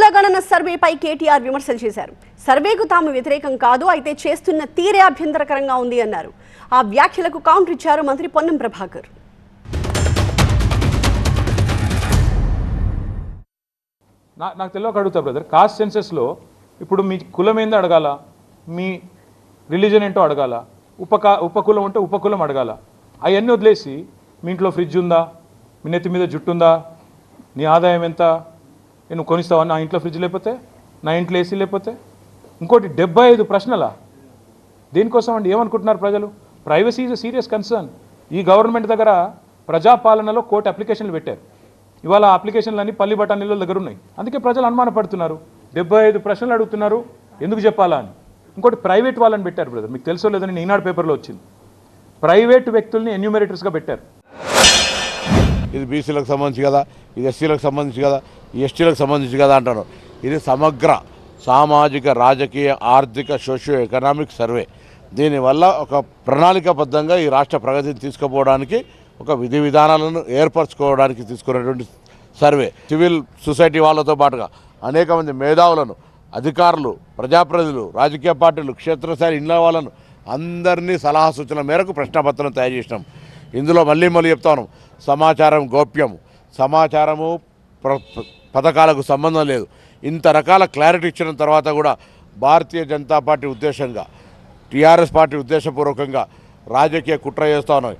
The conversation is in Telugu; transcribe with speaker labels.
Speaker 1: కులగణన సర్వేపై కేటీఆర్ విమర్శలు చేశారు. సర్వేకు తాము వ్యతిరేకం కాదు, అయితే చేస్తున్న తీరే అభ్యంతరకరంగా ఉంది అన్నారు. ఆ వ్యాఖ్యలకు కౌంటర్ ఇచ్చారు మంత్రి పొన్నం ప్రభాకర్.
Speaker 2: నాకు తెలియక అడుగుతా బ్రదర్, కాస్ట్ సెన్సెస్లో ఇప్పుడు మీ కులం ఏందో అడగాల, మీ రిలీజన్ ఏంటో అడగాల, ఉపకులం ఉంటే ఉపకులం అడగాల. అవన్నీ వదిలేసి మీ ఇంట్లో ఫ్రిడ్జ్ ఉందా, మీ నెత్తి మీద జుట్టు ఉందా, నీ ఆదాయం ఎంత, నేను కొనిస్తావా, నా ఇంట్లో ఫ్రిడ్జ్ లేకపోతే, నా ఇంట్లో ఏసీ లేకపోతే, ఇంకోటి 75 ప్రశ్నలా దేనికోసం అండి? ఏమనుకుంటున్నారు ప్రజలు? Privacy is a serious concern. ఈ గవర్నమెంట్ దగ్గర ప్రజాపాలనలో కోర్టు అప్లికేషన్లు పెట్టారు. ఇవాళ ఆ అప్లికేషన్లన్నీ పల్లి బఠానీల దగ్గర ఉన్నాయి. అందుకే ప్రజలు అనుమానపడుతున్నారు. 75 ప్రశ్నలు అడుగుతున్నారు, ఎందుకు చెప్పాలా అని. ఇంకోటి ప్రైవేట్ వాళ్ళని పెట్టారు బ్రదర్, మీకు తెలుసో లేదని ఈనాడు పేపర్లో వచ్చింది. ప్రైవేట్ వ్యక్తుల్ని ఎన్యూమరేటర్స్గా పెట్టారు.
Speaker 3: ఇది బీసీలకు సంబంధించి కదా, ఇది ఎస్సీలకు సంబంధించి కదా, ఈ ఎస్టీలకు సంబంధించి కదా అంటారు. ఇది సమగ్ర సామాజిక, రాజకీయ, ఆర్థిక, సోషియో ఎకనామిక్ సర్వే. దీనివల్ల ఒక ప్రణాళికాబద్ధంగా ఈ రాష్ట్ర ప్రగతిని తీసుకుపోవడానికి, ఒక విధి విధానాలను ఏర్పరచుకోవడానికి తీసుకున్నటువంటి సర్వే. సివిల్ సొసైటీ వాళ్ళతో పాటుగా అనేక మంది మేధావులను, అధికారులు, ప్రజాప్రతినిధులు, రాజకీయ పార్టీలు, క్షేత్రస్థాయి ఇళ్ళ వాళ్ళను అందరినీ సలహా సూచనల మేరకు ప్రశ్నపత్రం తయారు చేసినాం. ఇందులో మళ్ళీ చెప్తాను, సమాచారం గోప్యం, సమాచారము పథకాలకు సంబంధం లేదు. ఇంత రకాల క్లారిటీ ఇచ్చిన తర్వాత కూడా భారతీయ జనతా పార్టీ ఉద్దేశంగా, టీఆర్ఎస్ పార్టీ ఉద్దేశపూర్వకంగా రాజకీయ కుట్ర చేస్తూ ఉన్నాయి.